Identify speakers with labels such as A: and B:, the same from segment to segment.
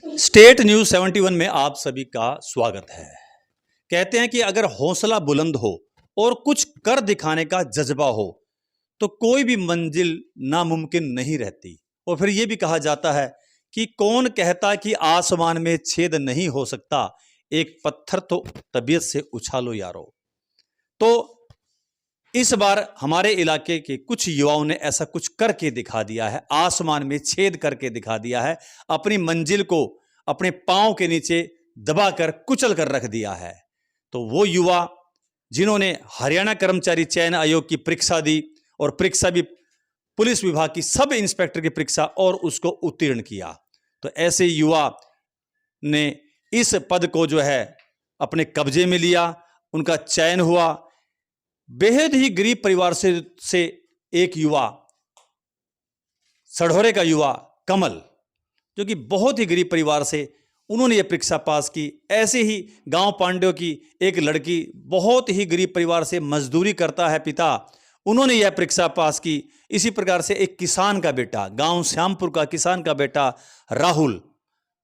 A: State news 71 में आप सभी का स्वागत है। कहते हैं कि अगर हौसला बुलंद हो और कुछ कर दिखाने का जज्बा हो तो कोई भी मंजिल नामुमकिन नहीं रहती। और फिर यह भी कहा जाता है कि कौन कहता कि आसमान में छेद नहीं हो सकता, एक पत्थर तो तबीयत से उछालो यारो। तो इस बार हमारे इलाके के कुछ युवाओं ने ऐसा कुछ करके दिखा दिया है, आसमान में छेद करके दिखा दिया है, अपनी मंजिल को अपने पांव के नीचे दबाकर कुचल कर रख दिया है। तो वो युवा जिन्होंने हरियाणा कर्मचारी चयन आयोग की परीक्षा दी और परीक्षा भी पुलिस विभाग की सब इंस्पेक्टर की परीक्षा और उसको उत्तीर्ण किया, तो ऐसे युवा ने इस पद को जो है अपने कब्जे में लिया, उनका चयन हुआ। बेहद ही गरीब परिवार से एक युवा, सढौरे का युवा कमल, जो कि बहुत ही गरीब परिवार से, उन्होंने ये परीक्षा पास की। ऐसे ही गांव पांड्यों की एक लड़की, बहुत ही गरीब परिवार से, मजदूरी करता है पिता, उन्होंने यह परीक्षा पास की। इसी प्रकार से एक किसान का बेटा, गांव श्यामपुर का किसान का बेटा राहुल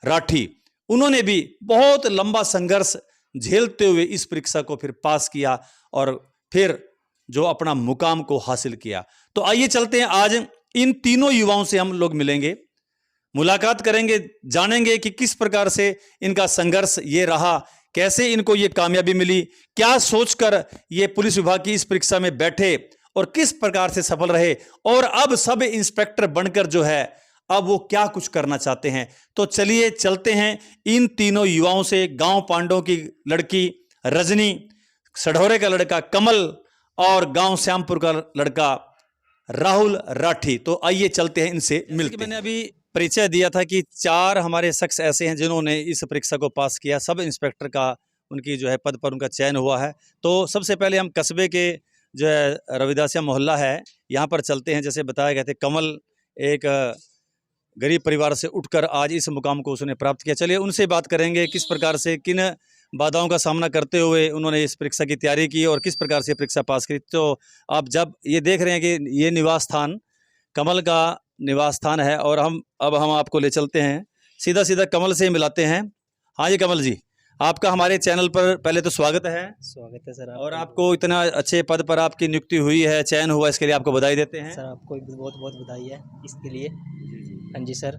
A: राठी, उन्होंने भी बहुत लंबा संघर्ष झेलते हुए इस परीक्षा को फिर पास किया और फिर जो अपना मुकाम को हासिल किया। तो आइए चलते हैं, आज इन तीनों युवाओं से हम लोग मिलेंगे, मुलाकात करेंगे, जानेंगे कि किस प्रकार से इनका संघर्ष ये रहा, कैसे इनको ये कामयाबी मिली, क्या सोचकर ये पुलिस विभाग की इस परीक्षा में बैठे और किस प्रकार से सफल रहे, और अब सब इंस्पेक्टर बनकर जो है अब वो क्या कुछ करना चाहते हैं। तो चलिए चलते हैं इन तीनों युवाओं से, गांव पांडों की लड़की रजनी, सढौरे का लड़का कमल और गांव श्यामपुर का लड़का राहुल राठी। तो आइए चलते हैं, इनसे मिलते हैं। मैंने अभी परिचय दिया था कि 4 हमारे शख्स ऐसे हैं जिन्होंने इस परीक्षा को पास किया, सब इंस्पेक्टर का उनकी जो है पद पर उनका चयन हुआ है। तो सबसे पहले हम कस्बे के जो है रविदासिया मोहल्ला है, यहाँ पर चलते हैं। जैसे बताया गया थे, कमल एक गरीब परिवार से उठकर आज इस मुकाम को उसने प्राप्त किया। चलिए उनसे बात करेंगे, किस प्रकार से, किन बाधाओं का सामना करते हुए उन्होंने इस परीक्षा की तैयारी की और किस प्रकार से परीक्षा पास की। तो आप जब ये देख रहे हैं कि ये निवास स्थान कमल का निवास स्थान है, और अब हम आपको ले चलते हैं, सीधा सीधा कमल से मिलाते हैं। हाँ जी कमल जी, आपका हमारे चैनल पर पहले तो स्वागत है।
B: स्वागत है सर।
A: और आपको इतना अच्छे पद पर आपकी नियुक्ति हुई है, चयन हुआ, इसके लिए आपको बधाई देते हैं।
B: सर आपको बहुत बहुत बधाई है इसके लिए। हाँ जी सर।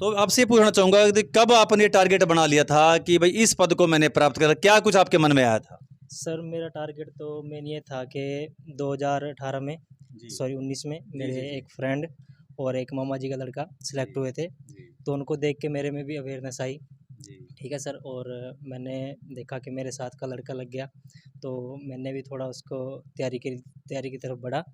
A: तो आपसे ये पूछना चाहूँगा कि कब आपने टारगेट बना लिया था कि भाई इस पद को मैंने प्राप्त करा, क्या कुछ आपके मन में आया था?
B: सर मेरा टारगेट तो मेन ये था कि 2018 में, सॉरी 19 में, मेरे एक फ्रेंड और एक मामा जी का लड़का सिलेक्ट हुए थे, तो उनको देख के मेरे में भी अवेयरनेस आई। ठीक है सर। और मैंने देखा कि मेरे साथ का लड़का लग गया, तो मैंने भी थोड़ा उसको तैयारी की तरफ बढ़ा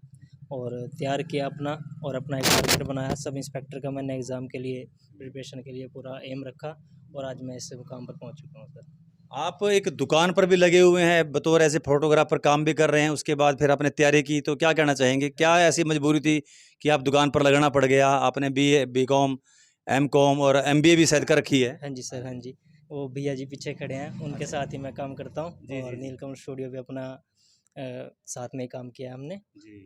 B: और तैयार किया अपना, और अपना एक टारगेट बनाया। सब इंस्पेक्टर का मैंने एग्ज़ाम के लिए प्रिपरेशन के लिए पूरा एम रखा और आज मैं इस मुकाम पर पहुंच चुका हूं सर।
A: आप एक दुकान पर भी लगे हुए हैं, बतौर ऐसे फोटोग्राफर काम भी कर रहे हैं, उसके बाद फिर आपने तैयारी की, तो क्या कहना चाहेंगे? क्या ऐसी मजबूरी थी कि आप दुकान पर लगना पड़ गया? आपने BA BCom MCom और MBA भी शायद कर रखी है।
B: हाँ जी सर, हाँ जी। वो भैया जी पीछे खड़े हैं, उनके साथ ही मैं काम करता हूँ, और नीलकमल स्टूडियो भी अपना साथ में ही काम किया हमने।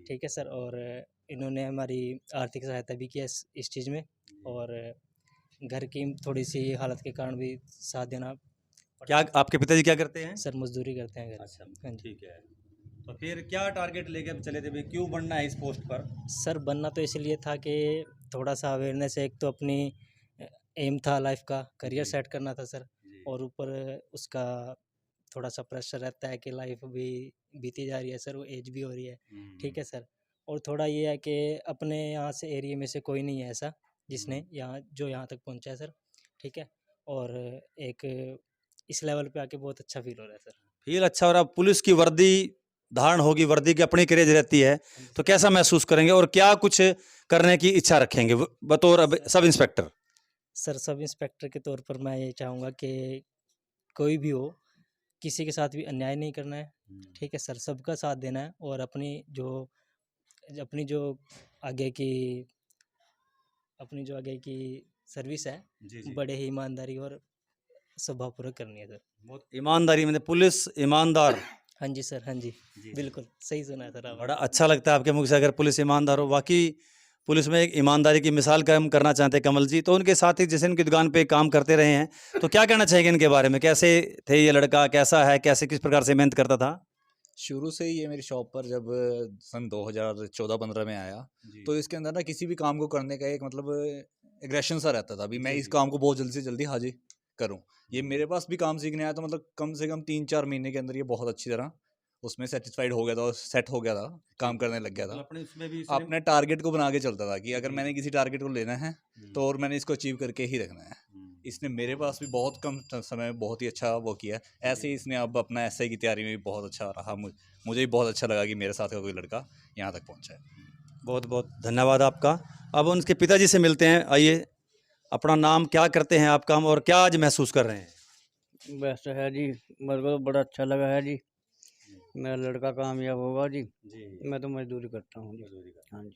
B: ठीक है सर। और इन्होंने हमारी आर्थिक सहायता भी किया इस चीज़ में, और घर की थोड़ी सी हालत के कारण भी साथ देना।
A: क्या आपके पिताजी क्या करते हैं?
B: सर मजदूरी करते हैं घर।
A: अच्छा,
B: हाँ जी।
A: ठीक है। तो फिर क्या टारगेट लेके चले थे भाई, क्यों बनना है इस पोस्ट पर?
B: सर बनना तो इसलिए था कि थोड़ा सा अवेयरनेस है, एक तो अपनी एम था लाइफ का, करियर सेट करना था सर, और ऊपर उसका थोड़ा सा प्रेशर रहता है कि लाइफ भी बीती जा रही है सर, वो एज भी हो रही है। ठीक है सर। और थोड़ा ये है कि अपने यहाँ से एरिया में से कोई नहीं है ऐसा जिसने यहाँ तक पहुँचा है सर। ठीक है। और एक इस लेवल पे आके बहुत अच्छा फील हो रहा है सर।
A: फील अच्छा हो रहा। पुलिस की वर्दी धारण होगी, वर्दी की अपनी क्रेज रहती है, तो कैसा महसूस करेंगे और क्या कुछ करने की इच्छा रखेंगे बतौर अब sub inspector?
B: Sir sub inspector के तौर पर मैं ये चाहूँगा कि कोई भी हो, किसी के साथ भी अन्याय नहीं करना है। ठीक है सर। सबका साथ देना है, और अपनी जो आगे की सर्विस है, बड़े ही ईमानदारी और स्वभावपूर्वक करनी है सर।
A: बहुत ईमानदारी, मतलब पुलिस ईमानदार।
B: हाँ जी सर, हाँ जी, बिल्कुल सही सुना है सर आपने।
A: बड़ा अच्छा लगता है आपके मुख से अगर पुलिस ईमानदार हो। वाकई पुलिस में एक ईमानदारी की मिसाल कायम करना चाहते हैं कमल जी, तो उनके साथ ही जैसे इनकी दुकान पे काम करते रहे हैं, तो क्या कहना चाहेंगे इनके बारे में? कैसे थे ये लड़का, कैसा है, कैसे किस प्रकार से मेहनत करता था?
C: शुरू से ही ये मेरी शॉप पर जब सन 2014-15 में आया, तो इसके अंदर ना किसी भी काम को करने का एक मतलब एग्रेशन सा रहता था, अभी मैं इस काम को बहुत जल्दी से जल्दी हाजिर करूं। ये मेरे पास भी काम सीखने आया, तो मतलब कम से कम 3-4 महीने के अंदर ये बहुत अच्छी तरह उसमें सेटिस्फाइड हो गया था और सेट हो गया था, काम करने लग गया था।
A: अपने उसमें भी
C: अपने टारगेट को बना के चलता था कि अगर मैंने किसी टारगेट को लेना है तो और मैंने इसको अचीव करके ही रखना है। इसने मेरे पास भी बहुत कम समय में बहुत ही अच्छा वो किया। ऐसे ही इसने अब अपना एसआई की तैयारी में भी बहुत अच्छा रहा। मुझे भी बहुत अच्छा लगा कि मेरे साथ का कोई लड़का यहाँ तक पहुँचा है।
A: बहुत बहुत धन्यवाद आपका। अब उनके पिताजी से मिलते हैं। आइए, अपना नाम, क्या करते हैं आप काम, और क्या आज महसूस कर रहे हैं?
D: बेस्ट है जी, मेरे को तो बड़ा अच्छा लगा है जी। मेरा लड़का कामयाब होगा जी। मैं तो मजदूरी करता हूँ जी। हाँ जी।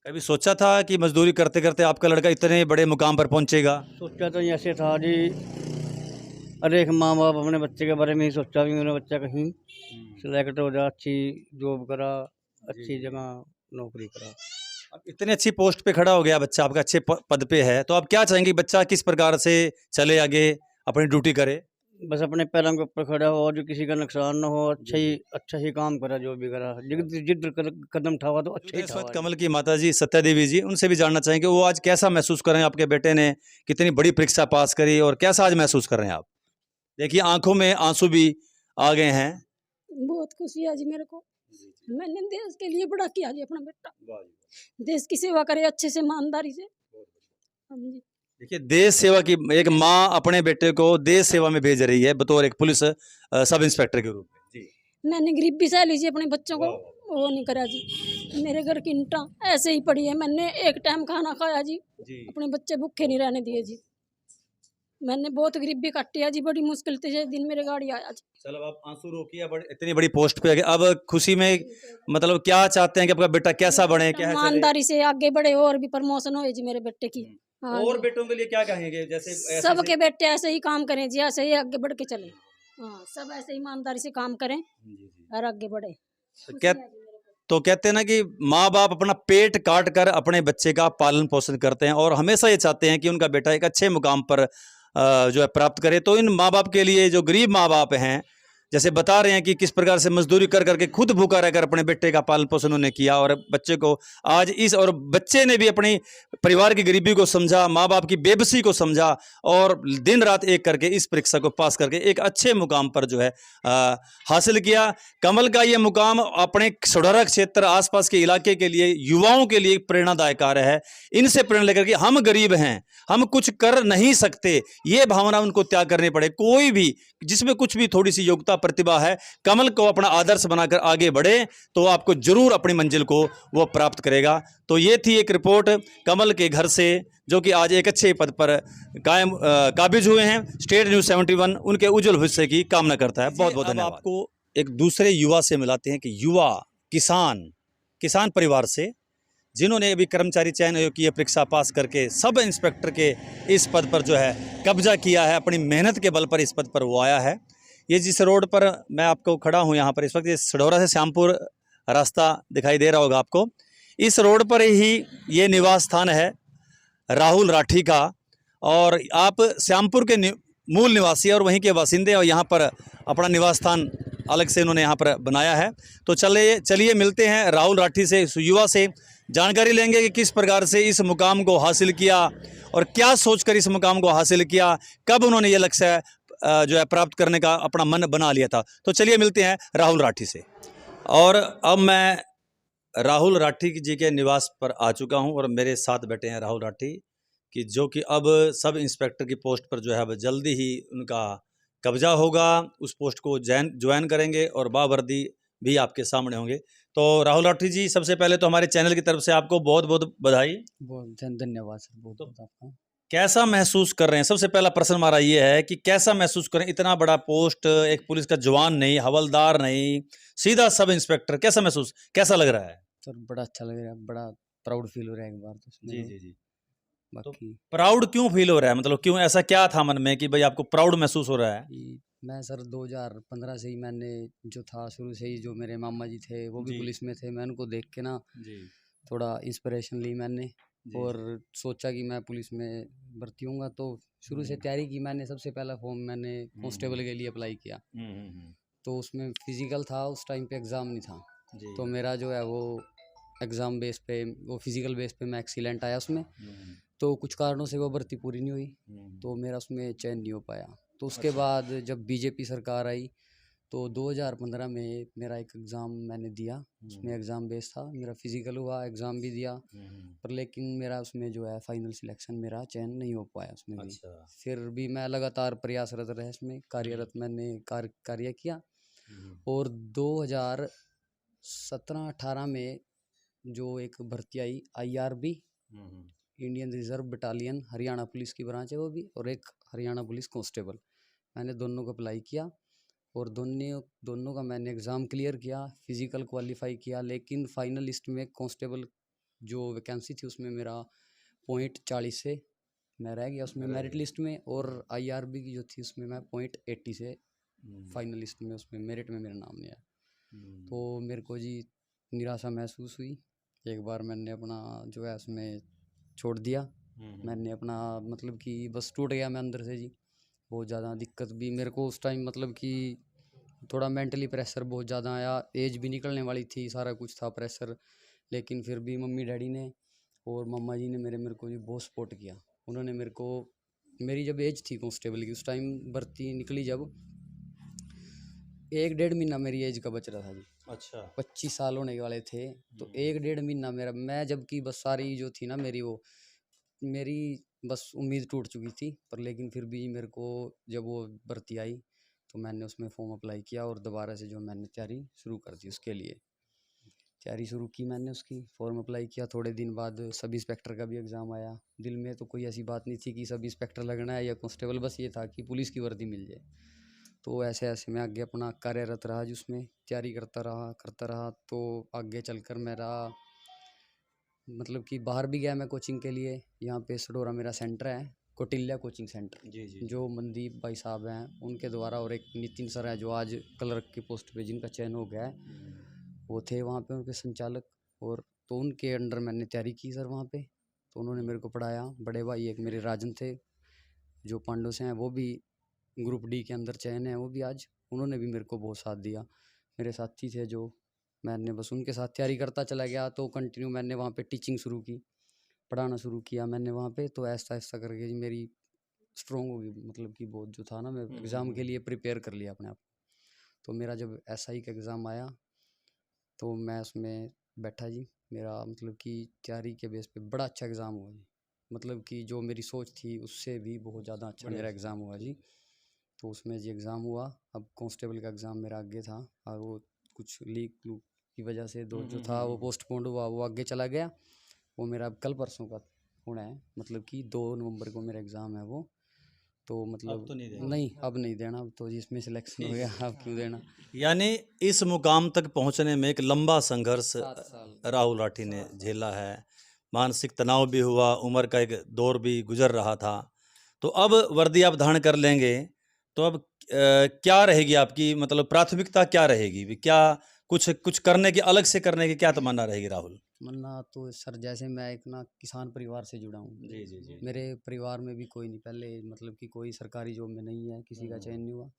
A: कभी सोचा था कि मजदूरी करते करते आपका लड़का इतने बड़े मुकाम पर पहुंचेगा?
D: सोचा तो ऐसे था जी, अरे एक माँ बाप अपने बच्चे के बारे में ही सोचा भी मेरा बच्चा कहीं सिलेक्ट हो जाए, अच्छी जॉब करा, अच्छी जगह नौकरी करा।
A: अब इतने अच्छी पोस्ट पे खड़ा हो गया बच्चा आपका, अच्छे पद पे है, तो आप क्या चाहेंगे बच्चा किस प्रकार से चले आगे, अपनी ड्यूटी करे?
D: बस अपने पैरों के ऊपर खड़ा हो और जो किसी का नुकसान ना हो, अच्छा ही काम करा, जो भी करा, जिद कदम उठावा तो अच्छा ही
A: इस वक्त
D: उठावा।
A: कमल की माता जी सत्या देवी जी, उनसे भी जानना चाहेंगे वो आज कैसा महसूस कर रहे हैं। आपके बेटे ने कितनी बड़ी परीक्षा पास करी और कैसा आज महसूस कर रहे हैं आप? देखिए आंखों में आंसू भी आ गए हैं।
E: बहुत खुशी है जी मेरे को। मैंने देश के लिए बड़ा किया जी अपना बेटा, देश की सेवा करे अच्छे से, ईमानदारी से। हाँ जी।
A: देखिए, देश सेवा की एक माँ अपने बेटे को देश सेवा में भेज रही है बतौर एक पुलिस सब इंस्पेक्टर के रूप में जी।
E: मैंने गरीबी सह ली जी अपने बच्चों को, वो नहीं करा जी। मेरे घर की ईंटा ऐसे ही पड़ी है, मैंने एक टाइम खाना खाया जी, अपने बच्चे भूखे नहीं रहने दिए जी। मैंने बहुत गरीबी काटी है जी, बड़ी मुश्किल से दिन मेरे गाड़ी आया जी।
A: चलो आप आंसू रोकिए, इतनी बड़ी पोस्ट पे आ गए, अब खुशी में मतलब क्या चाहते हैं कि आपका बेटा कैसा बने, क्या चले?
E: ईमानदारी से आगे बढ़े और भी प्रमोशन हो जी मेरे बेटे की। हाँ
A: और
E: जी।
A: बेटों के लिए क्या कहेंगे? जैसे
E: सबके बेटे ऐसे ही काम करें जी, ऐसे ही आगे बढ़ के चले। हाँ, सब ऐसे ईमानदारी से काम करें और आगे बढ़े।
A: तो कहते हैं ना कि माँ बाप अपना पेट काट कर अपने बच्चे का पालन पोषण करते हैं और हमेशा ये चाहते हैं कि उनका बेटा एक अच्छे मुकाम पर जो है प्राप्त करे। तो इन माँ बाप के लिए, जो गरीब माँ बाप हैं, जैसे बता रहे हैं कि किस प्रकार से मजदूरी कर करके खुद भूखा रहकर अपने बेटे का पालन पोषण उन्होंने किया और बच्चे को आज और बच्चे ने भी अपनी परिवार की गरीबी को समझा, माँ बाप की बेबसी को समझा और दिन रात एक करके इस परीक्षा को पास करके एक अच्छे मुकाम पर जो है हासिल किया। कमल का ये मुकाम अपने सडौरा क्षेत्र आसपास के इलाके के लिए, युवाओं के लिए प्रेरणादायक कार्य है। इनसे प्रेरणा लेकर के हम गरीब हैं, हम कुछ कर नहीं सकते, ये भावना उनको त्याग करनी पड़े। कोई भी जिसमें कुछ भी थोड़ी सी योग्यता प्रतिभा है, कमल को अपना आदर्श बनाकर आगे बढ़े तो आपको जरूर अपनी मंजिल को वो प्राप्त करेगा। तो ये थी एक रिपोर्ट कमल के घर से, जो कि आज एक अच्छे पद पर काबिज हुए हैं। स्टेट न्यूज़ 71 उनके उज्जवल भविष्य की कामना करता है। बहुत बहुत धन्यवाद। आपको एक दूसरे युवा से मिलाते हैं कि युवा किसान परिवार से, जिन्होंने अभी कर्मचारी चयन आयोग की ये परीक्षा पास करके सब इंस्पेक्टर के इस पद पर जो है कब्जा किया है, अपनी मेहनत के बल पर इस पद पर वो आया है। ये जिस रोड पर मैं आपको खड़ा हूँ यहाँ पर इस वक्त, ये सडौरा से श्यामपुर रास्ता दिखाई दे रहा होगा आपको। इस रोड पर ही ये निवास स्थान है राहुल राठी का, और आप श्यामपुर के मूल निवासी और वहीं के बासिंदे, और यहाँ पर अपना निवास स्थान अलग से इन्होंने यहाँ पर बनाया है। तो चलिए मिलते हैं राहुल राठी से, इस युवा से, जानकारी लेंगे कि किस प्रकार से इस मुकाम को हासिल किया और क्या सोचकर इस मुकाम को हासिल किया, कब उन्होंने ये लक्ष्य जो है प्राप्त करने का अपना मन बना लिया था। तो चलिए मिलते हैं राहुल राठी से। और अब मैं राहुल राठी जी के निवास पर आ चुका हूं और मेरे साथ बैठे हैं राहुल राठी, कि जो कि अब सब इंस्पेक्टर की पोस्ट पर जो है अब जल्दी ही उनका कब्जा होगा, उस पोस्ट को ज्वाइन करेंगे और बावर्दी भी आपके सामने होंगे। तो राहुल राठी जी, सबसे पहले तो हमारे चैनल की तरफ से आपको बहुत बहुत बधाई।
D: बहुत धन्यवाद सर, बहुत बहुत आपका।
A: कैसा महसूस कर रहे हैं? सबसे पहला प्रश्न हमारा ये है कि कैसा महसूस करें, इतना बड़ा पोस्ट, एक पुलिस का जवान नहीं, हवलदार नहीं, सीधा सब इंस्पेक्टर, कैसा लग रहा है?
D: सर बड़ा अच्छा लग रहा है, बड़ा प्राउड फील हो रहा है एक बार तो
A: जी जी जी। तो
D: बाकी
A: प्राउड क्यों फील हो रहा है, मतलब क्यों, ऐसा क्या था मन में कि भाई आपको प्राउड महसूस हो रहा है?
D: मैं सर 2015 से ही, मैंने जो था शुरू से ही, जो मेरे मामा जी थे वो भी
A: जी।
D: पुलिस में थे, मैं उनको देख के ना
A: जी
D: थोड़ा इंस्पिरेशन ली मैंने और सोचा कि मैं पुलिस में भर्ती होऊंगा। तो शुरू से तैयारी की मैंने। सबसे पहला फॉर्म मैंने कांस्टेबल के लिए अप्लाई किया, तो उसमें फिजिकल था, उस टाइम पे एग्ज़ाम नहीं था। तो मेरा जो है वो एग्ज़ाम बेस पे, वो फिजिकल बेस पे मैं एक्सीलेंट आया उसमें। तो कुछ कारणों से वो भर्ती पूरी नहीं हुई, तो मेरा उसमें चयन नहीं हो पाया। तो उसके बाद जब बीजेपी सरकार आई तो 2015 में मेरा एक एग्ज़ाम मैंने दिया। उसमें एग्ज़ाम बेस था, मेरा फिजिकल हुआ, एग्ज़ाम भी दिया, पर लेकिन मेरा उसमें जो है फाइनल सिलेक्शन, मेरा चयन नहीं हो पाया उसमें भी। फिर भी मैं लगातार प्रयासरत रहा इसमें, कार्यरत मैंने कार्य किया। और 2017-18 में जो एक भर्ती आई IRB, Indian reserve battalion, Haryana police की ब्रांच है वो भी, और एक हरियाणा पुलिस कांस्टेबल, मैंने दोनों को अप्लाई किया। और दोनों का मैंने एग्ज़ाम क्लियर किया, फिज़िकल क्वालिफाई किया, लेकिन फाइनल लिस्ट में कांस्टेबल जो वैकेंसी थी उसमें मेरा पॉइंट 40 से मैं रह गया उसमें मेरिट लिस्ट में। और IRB की जो थी उसमें मैं पॉइंट 80 से फाइनल लिस्ट में, उसमें मेरिट में मेरा नाम नहीं आया। तो मेरे को जी निराशा महसूस हुई। एक बार मैंने अपना जो है उसमें छोड़ दिया। मैंने अपना मतलब कि बस टूट गया मैं अंदर से जी। बहुत ज़्यादा दिक्कत भी मेरे को उस टाइम, मतलब कि थोड़ा मेंटली प्रेशर बहुत ज़्यादा आया। एज भी निकलने वाली थी, सारा कुछ था प्रेशर, लेकिन फिर भी मम्मी डैडी ने और मम्मा जी ने मेरे को जी बहुत सपोर्ट किया। उन्होंने मेरे को, मेरी जब एज थी कांस्टेबल की, उस टाइम भर्ती निकली जब, 1-1.5 महीना मेरी एज का बच रहा था जी।
A: अच्छा।
D: 25 साल होने वाले थे, तो 1-1.5 महीना मेरा, मैं जबकि बस सारी जो थी ना मेरी, वो मेरी बस उम्मीद टूट चुकी थी। पर लेकिन फिर भी मेरे को जब वो भर्ती आई तो मैंने उसमें फॉर्म अप्लाई किया और दोबारा से जो मैंने तैयारी शुरू कर दी, उसके लिए तैयारी शुरू की मैंने उसकी, फॉर्म अप्लाई किया। थोड़े दिन बाद सब इंस्पेक्टर का भी एग्ज़ाम आया। दिल में तो कोई ऐसी बात नहीं थी कि सब इंस्पेक्टर लगना है या कांस्टेबल, बस ये था कि पुलिस की वर्दी मिल जाए। तो ऐसे ऐसे मैं आगे अपना कार्यरत रहा, जिसमें तैयारी करता रहा। तो आगे चलकर मेरा मतलब कि बाहर भी गया मैं कोचिंग के लिए। यहाँ पे सडोरा मेरा सेंटर है, कौटिल्या कोचिंग सेंटर, जो मनदीप भाई साहब हैं उनके द्वारा, और एक नितिन सर हैं जो आज क्लर्क की पोस्ट पे जिनका चयन हो गया है, वो थे वहाँ पे उनके संचालक। और तो उनके अंडर मैंने तैयारी की सर वहाँ पे। तो उन्होंने मेरे को पढ़ाया। बड़े भाई एक मेरे राजन थे जो पांडव से हैं, वो भी ग्रुप D के अंदर चयन है, वो भी आज, उन्होंने भी मेरे को बहुत साथ दिया। मेरे साथी थे जो, मैंने बस उनके साथ तैयारी करता चला गया। तो कंटिन्यू मैंने वहाँ पे टीचिंग शुरू की, पढ़ाना शुरू किया मैंने वहाँ पे। तो ऐसा ऐसा करके मेरी स्ट्रॉन्ग होगी, मतलब कि बहुत जो था ना, मैं एग्ज़ाम के लिए प्रिपेयर कर लिया अपने आप। तो मेरा जब SI का एग्ज़ाम आया तो मैं उसमें बैठा जी। मेरा मतलब कि तैयारी के बेस पे बड़ा अच्छा एग्ज़ाम हुआ जी। मतलब कि जो मेरी सोच थी उससे भी बहुत ज़्यादा अच्छा मेरा एग्ज़ाम हुआ जी। तो उसमें जी एग्ज़ाम हुआ। अब कांस्टेबल का एग्ज़ाम मेरा आगे था, और वो कुछ लीक की वजह से जो था वो पोस्टपोन्ड हुआ, वो आगे चला गया। वो मेरा अब कल परसों का होना है, मतलब कि 2 नवंबर को मेरा एग्ज़ाम है वो। तो मतलब
A: तो नहीं देना।
D: नहीं, अब नहीं देना। अब तो जिसमें सिलेक्शन हो गया, अब क्यों देना।
A: यानी इस मुकाम तक पहुंचने में एक लंबा संघर्ष
D: 7 साल
A: राहुल राठी ने झेला है। मानसिक तनाव भी हुआ, उम्र का एक दौर भी गुजर रहा था। तो अब वर्दी आप धारण कर लेंगे, तो अब क्या रहेगी आपकी, मतलब प्राथमिकता क्या रहेगी, क्या कुछ करने की, अलग से करने की क्या तमन्ना रहेगी राहुल?
D: मन्ना तो सर, जैसे मैं एक ना किसान परिवार से जुड़ा हूँ।
A: जी।
D: मेरे परिवार में भी कोई नहीं, पहले मतलब कि कोई सरकारी जॉब में नहीं है, किसी का चयन नहीं हुआ।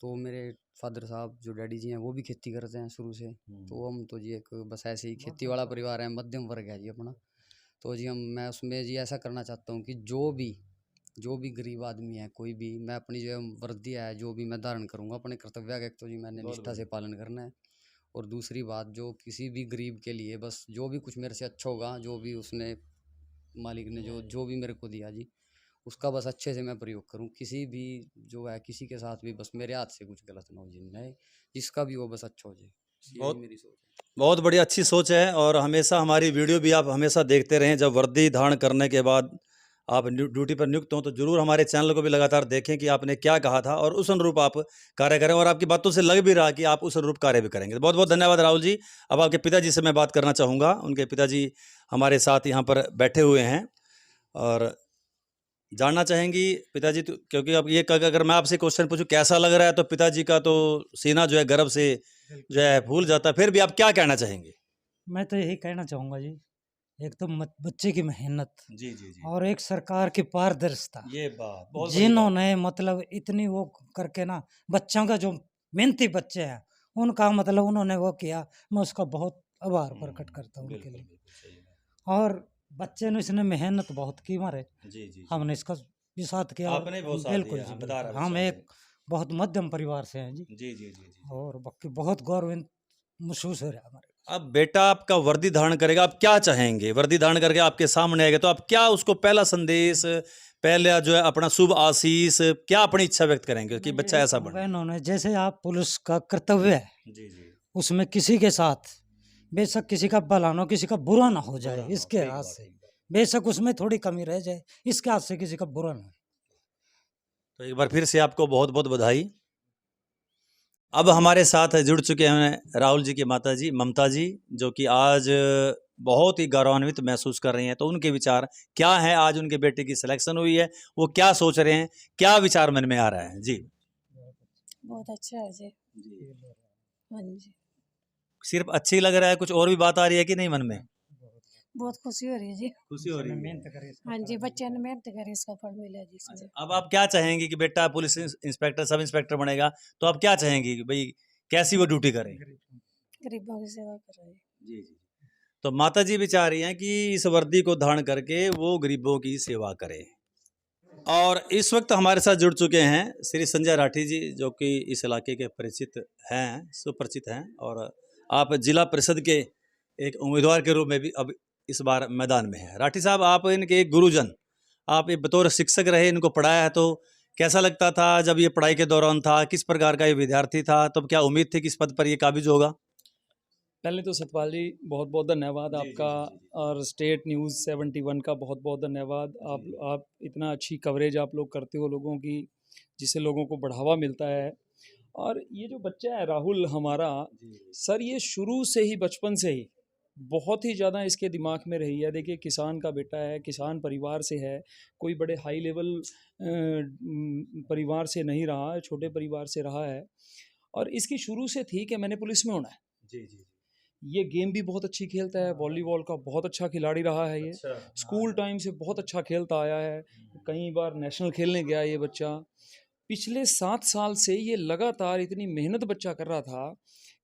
D: तो मेरे फादर साहब जो डैडी जी हैं वो भी खेती करते हैं शुरू से। तो हम तो जी एक बस ऐसे ही खेती वाला परिवार है, मध्यम वर्ग है जी अपना। तो जी मैं उसमें जी ऐसा करना चाहता हूँ कि जो भी गरीब आदमी है, कोई भी, मैं अपनी जो वर्दी है जो भी मैं धारण करूँगा, अपने कर्तव्य का एक तो जी मैंने निष्ठा से पालन करना है। और दूसरी बात, जो किसी भी गरीब के लिए बस जो भी कुछ मेरे से अच्छा होगा, जो भी उसने मालिक ने जो भी मेरे को दिया जी, उसका बस अच्छे से मैं प्रयोग करूं। किसी भी जो है, किसी के साथ भी बस मेरे हाथ से कुछ गलत ना हो जी, नहीं, जिसका भी वो बस अच्छा हो जाए, यही मेरी सोच है।
A: बहुत बड़ी अच्छी सोच है। और हमेशा हमारी वीडियो भी आप हमेशा देखते रहें। जब वर्दी धारण करने के बाद आप ड्यूटी पर नियुक्त हों तो ज़रूर हमारे चैनल को भी लगातार देखें कि आपने क्या कहा था, और उस अनुरूप आप कार्य करें। और आपकी बातों से लग भी रहा कि आप उस अनुरूप कार्य भी करेंगे। बहुत बहुत धन्यवाद राहुल जी। अब आपके पिताजी से मैं बात करना चाहूँगा। उनके पिताजी हमारे साथ यहाँ पर बैठे हुए हैं, और जानना चाहेंगी पिताजी तो, क्योंकि अब ये अगर मैं आपसे क्वेश्चन पूछूं कैसा लग रहा है, तो पिताजी का तो सीना जो है गर्व से जो है फूल जाता है। फिर भी आप क्या कहना चाहेंगे?
F: मैं तो यही कहना चाहूँगा जी एक तो बच्चे की मेहनत
A: जी जी जी,
F: और एक सरकार की पारदर्शिता,
A: ये बात बहुत बड़ी बात।
F: जिन्होंने मतलब इतनी वो करके ना बच्चों का जो मेहनती बच्चे हैं उनका मतलब उन्होंने वो किया, मैं उसका बहुत आभार प्रकट करता हूँ उनके
A: बिल्कुल
F: लिए।
A: बिल्कुल सही बात।
F: और बच्चे ने इसने मेहनत बहुत की मारे,
A: जी जी जी,
F: हमने इसका भी साथ किया और
A: आपने भी बहुत साथ
F: बिल्कुल
A: दिया,
F: जी
A: हाँ, बता
F: बिल्कुल,
A: रहा
F: हम
A: विशाल
F: एक बहुत मध्यम परिवार से हैं जी,
A: जी जी जी जी जी।
F: और बाकी बहुत गौरव महसूस हो रहा है हमारे।
A: अब बेटा आपका वर्दी धारण करेगा, आप क्या चाहेंगे? वर्दी धारण करके आपके सामने आएगा तो आप क्या उसको पहला संदेश, पहला जो है अपना शुभ आशीष, क्या अपनी इच्छा व्यक्त करेंगे कि
F: मैं
A: बच्चा
F: यही
A: ऐसा
F: कहूँगा
A: बने?
F: इन्होंने, जैसे आप पुलिस का कर्तव्य है
A: जी जी,
F: उसमें किसी के साथ बेशक किसी का भला ना हो, किसी का बुरा ना हो जाए,
A: बुरा ना हो,
F: इसके
A: ठीक
F: हाथ
A: बात,
F: से
A: ठीक बात।
F: बेशक उसमें थोड़ी कमी रह जाए, इसके हाथ से किसी का बुरा ना हो।
A: तो एक बार फिर से आपको बहुत बहुत बधाई। अब हमारे साथ जुड़ चुके हैं राहुल जी की माता जी ममता जी, जो कि आज बहुत ही गौरवान्वित महसूस कर रही हैं। तो उनके विचार क्या हैं, आज उनके बेटे की सिलेक्शन हुई है, वो क्या सोच रहे हैं, क्या विचार मन में आ रहा है? जी
E: बहुत अच्छा है जी। हाँ जी,
A: सिर्फ अच्छी लग रहा है, कुछ और भी बात आ रही है कि नहीं मन में?
E: बहुत खुशी हो रही है जी।
A: खुशी हो रही है।
F: मेहनत करे इसका
E: हाँ जी,
F: फल
E: बच्चे ने मेहनत करी, इसका फल मिला जी इसमें।
A: अब आप क्या चाहेंगे कि बेटा पुलिस इंस्पेक्टर, सब इंस्पेक्टर बनेगा, तो आप क्या चाहेंगे कि भाई कैसी वो ड्यूटी करे?
E: गरीबों की सेवा कर रहे हैं।
A: जी जी। तो माता जी भी चाह रही हैं कि इस वर्दी को धारण करके वो गरीबों की सेवा करे। और इस वक्त हमारे साथ जुड़ चुके हैं श्री संजय राठी जी, जो कि इस इलाके के परिचित हैं, सुपरिचित हैं, और आप जिला परिषद के एक उम्मीदवार के रूप में भी अब इस बार मैदान में हैं। राठी साहब, आप इनके एक गुरुजन, आप ये बतौर शिक्षक रहे, इनको पढ़ाया है, तो कैसा लगता था जब ये पढ़ाई के दौरान था? किस प्रकार का ये विद्यार्थी था? तब क्या उम्मीद थी कि इस पद पर ये काबिज होगा?
G: पहले तो सतपाल जी बहुत बहुत धन्यवाद
A: जी, जी,
G: आपका,
A: जी, जी।
G: और स्टेट न्यूज़ 71 का बहुत बहुत धन्यवाद। आप इतना अच्छी कवरेज आप लोग करते हो लोगों की, जिससे लोगों को बढ़ावा मिलता है। और ये जो बच्चा है राहुल हमारा, सर ये शुरू से ही, बचपन से ही बहुत ही ज़्यादा इसके दिमाग में रही है। देखिए, किसान का बेटा है, किसान परिवार से है, कोई बड़े हाई लेवल परिवार से नहीं रहा है, छोटे परिवार से रहा है। और इसकी शुरू से थी कि मैंने पुलिस में होना है।
A: जी जी जी।
G: ये गेम भी बहुत अच्छी खेलता है, वॉलीबॉल का बहुत अच्छा खिलाड़ी रहा है ये,
A: अच्छा,
G: स्कूल टाइम से बहुत अच्छा खेलता आया है, कई बार नेशनल खेलने गया ये बच्चा। पिछले 7 साल से ये लगातार इतनी मेहनत बच्चा कर रहा था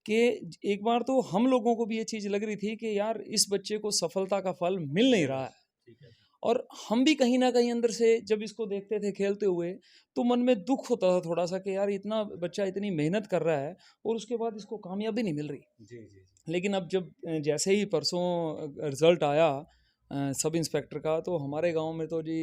G: कि एक बार तो हम लोगों को भी ये चीज़ लग रही थी कि यार इस बच्चे को सफलता का फल मिल नहीं रहा है। और हम भी कहीं ना कहीं अंदर से जब इसको देखते थे खेलते हुए, तो मन में दुख होता था थोड़ा सा कि यार इतना बच्चा इतनी मेहनत कर रहा है और उसके बाद इसको कामयाबी नहीं मिल रही।
A: जी जी।
G: लेकिन अब जब जैसे ही परसों रिज़ल्ट आया सब इंस्पेक्टर का, तो हमारे गांव में तो जी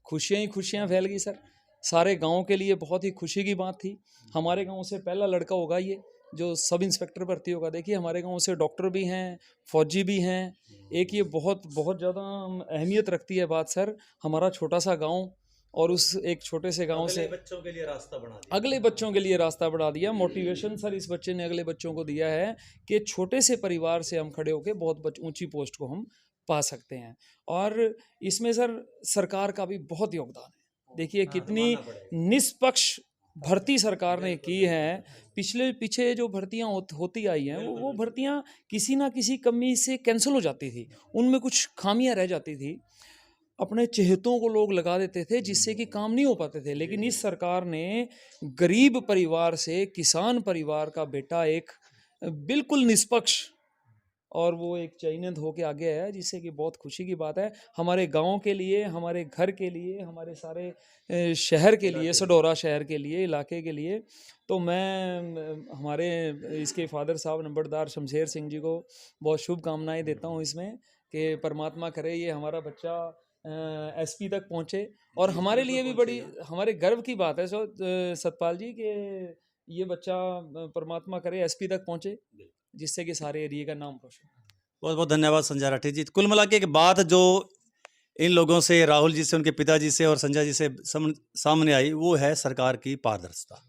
G: खुशियां ही खुशियां फैल गई सर। सारे गांव के लिए बहुत ही खुशी की बात थी। हमारे गांव से पहला लड़का होगा ये जो सब इंस्पेक्टर भर्ती होगा। देखिए, हमारे गांव से डॉक्टर भी हैं, फौजी भी हैं। एक ये बहुत बहुत ज़्यादा अहमियत रखती है बात सर, हमारा छोटा सा गाँव, और उस एक छोटे से गांव से
A: बच्चों के लिए रास्ता बना दिया।
G: अगले बच्चों के लिए रास्ता बढ़ा दिया। मोटिवेशन सर इस बच्चे ने अगले बच्चों को दिया है कि छोटे से परिवार से हम खड़े होकर बहुत ऊंची पोस्ट को हम पा सकते हैं। और इसमें सर सरकार का भी बहुत योगदान है। देखिए कितनी निष्पक्ष भर्ती सरकार ने की है। पीछे जो भर्तियां होती आई हैं वो भर्तियां किसी ना किसी कमी से कैंसिल हो जाती थी, उनमें कुछ खामियां रह जाती थी, अपने चहेतों को लोग लगा देते थे जिससे कि काम नहीं हो पाते थे। लेकिन इस सरकार ने गरीब परिवार से किसान परिवार का बेटा एक बिल्कुल निष्पक्ष और वो एक चयनित होके आगे आया, जिससे कि बहुत खुशी की बात है हमारे गांव के लिए, हमारे घर के लिए, हमारे सारे शहर के लिए, सडोरा शहर के लिए, इलाके के लिए। तो मैं हमारे इसके फादर साहब नंबरदार शमशेर सिंह जी को बहुत शुभकामनाएं देता हूं इसमें, कि परमात्मा करे ये हमारा बच्चा एसपी तक पहुंचे। और हमारे लिए भी बड़ी हमारे गर्व की बात है सतपाल जी कि ये बच्चा परमात्मा करे एसपी तक पहुंचे, जिससे कि सारे एरिया का नाम रोशन।
A: बहुत बहुत धन्यवाद संजय राठी जी। कुल मिला के एक बात जो इन लोगों से, राहुल जी से, उनके पिताजी से और संजय जी से सामने आई, वो है सरकार की पारदर्शिता।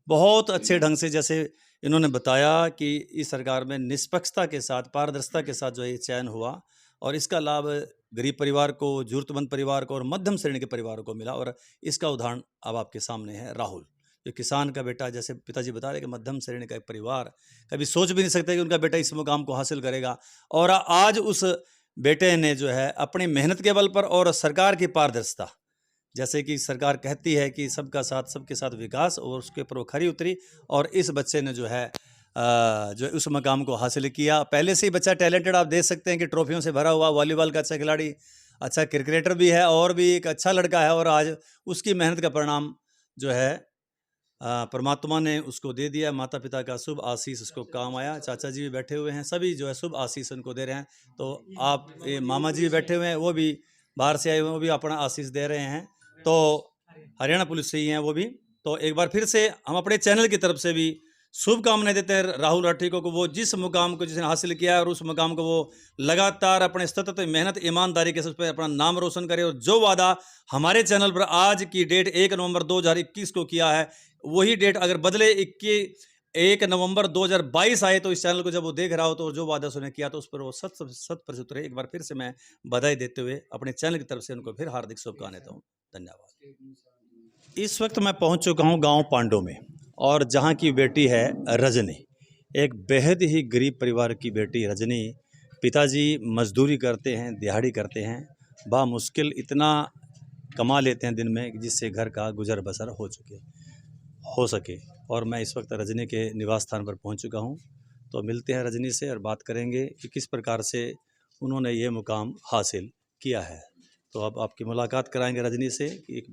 A: बहुत अच्छे ढंग से जैसे इन्होंने बताया कि इस सरकार में निष्पक्षता के साथ, पारदर्शिता के साथ जो है चयन हुआ, और इसका लाभ गरीब परिवार को, जरूरतमंद परिवार को और मध्यम श्रेणी के परिवारों को मिला। और इसका उदाहरण अब आपके सामने है राहुल, जो किसान का बेटा, जैसे पिताजी बता रहे कि मध्यम श्रेणी का एक परिवार कभी सोच भी नहीं सकता कि उनका बेटा इस मुकाम को हासिल करेगा। और आज उस बेटे ने जो है अपनी मेहनत के बल पर और सरकार की पारदर्शिता, जैसे कि सरकार कहती है कि सबका साथ सबके साथ विकास, और उसके ऊपर वो खरी उतरी और इस बच्चे ने जो है जो उस मकाम को हासिल किया। पहले से ही बच्चा टैलेंटेड, आप देख सकते हैं कि ट्रॉफियों से भरा हुआ, वॉलीबॉल का अच्छा खिलाड़ी, अच्छा क्रिकेटर भी है और भी एक अच्छा लड़का है, और आज उसकी मेहनत का परिणाम जो है परमात्मा ने उसको दे दिया। माता पिता का शुभ आशीष उसको काम आया। चाचा जी भी बैठे हुए हैं, सभी जो है शुभ आशीष उनको दे रहे हैं। तो आप ये मामा जी भी बैठे हुए हैं, वो भी बाहर से आए हुए हैं, वो भी अपना आशीष दे रहे हैं। तो हरियाणा पुलिस से ही हैं वो भी। तो एक बार फिर से हम अपने चैनल की तरफ से भी शुभकामनाएं देते हैं राहुल राठी को वो जिस मुकाम को जिसने हासिल किया है, और उस मुकाम को वो लगातार अपने सतत मेहनत ईमानदारी के साथ उस पर अपना नाम रोशन करे, और जो वादा हमारे चैनल पर आज की डेट 1 नवंबर 2021 को किया है, वही डेट अगर बदले 1 नवंबर 2022 आए तो इस चैनल को जब वो देख रहा हो तो जो वादा उसने किया तो उस पर वो 100% उतरे। एक बार फिर से मैं बधाई देते हुए अपने चैनल की तरफ से उनको फिर हार्दिक शुभकामनाएं देता हूँ। धन्यवाद। इस वक्त मैं पहुंच चुका हूं गांव पांडो में, और जहां की बेटी है रजनी, एक बेहद ही गरीब परिवार की बेटी रजनी। पिताजी मजदूरी करते हैं, दिहाड़ी करते हैं, बामुश्किल इतना कमा लेते हैं दिन में जिससे घर का गुजर बसर हो सके। और मैं इस वक्त रजनी के निवास स्थान पर पहुंच चुका हूं। तो मिलते हैं रजनी से और बात करेंगे कि किस प्रकार से उन्होंने ये मुकाम हासिल किया है। तो अब आपकी मुलाकात कराएंगे रजनी से कि एक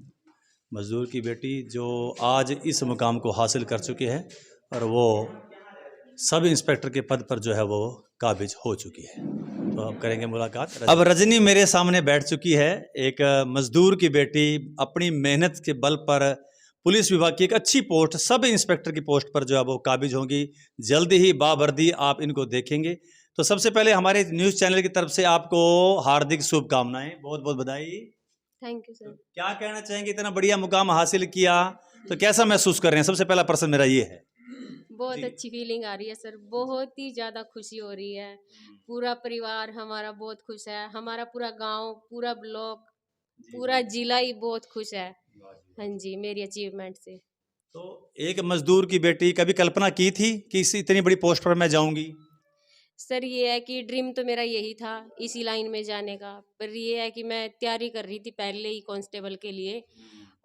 A: मज़दूर की बेटी जो आज इस मुकाम को हासिल कर चुकी है, और वो सब इंस्पेक्टर के पद पर जो है वो काबिज हो चुकी है। तो अब करेंगे मुलाकात। अब रजनी मेरे सामने बैठ चुकी है, एक मज़दूर की बेटी अपनी मेहनत के बल पर पुलिस विभाग की एक अच्छी पोस्ट, सब इंस्पेक्टर की पोस्ट पर जो है वो काबिज होंगी। जल्दी ही बाबर्दी आप इनको देखेंगे। तो सबसे पहले हमारे न्यूज़ चैनल की तरफ से आपको हार्दिक शुभकामनाएं, बहुत बहुत बधाई।
H: Thank you sir.
A: क्या कहना चाहेंगे, इतना बढ़िया मुकाम हासिल किया तो कैसा महसूस कर रहे हैं? सबसे पहला प्रश्न मेरा ये है।
H: बहुत अच्छी फीलिंग आ रही है सर, बहुत ही ज़्यादा खुशी हो रही है। पूरा परिवार हमारा बहुत खुश है, हमारा पूरा गांव, पूरा ब्लॉक, पूरा जिला ही बहुत खुश है। हाँ जी, मेरी अचीवमेंट से।
A: तो एक मजदूर की बेटी, कभी कल्पना की थी कि इस इतनी बड़ी पोस्ट पर मैं जाऊंगी?
H: सर ये है कि ड्रीम तो मेरा यही था इसी लाइन में जाने का, पर ये है कि मैं तैयारी कर रही थी पहले ही कांस्टेबल के लिए,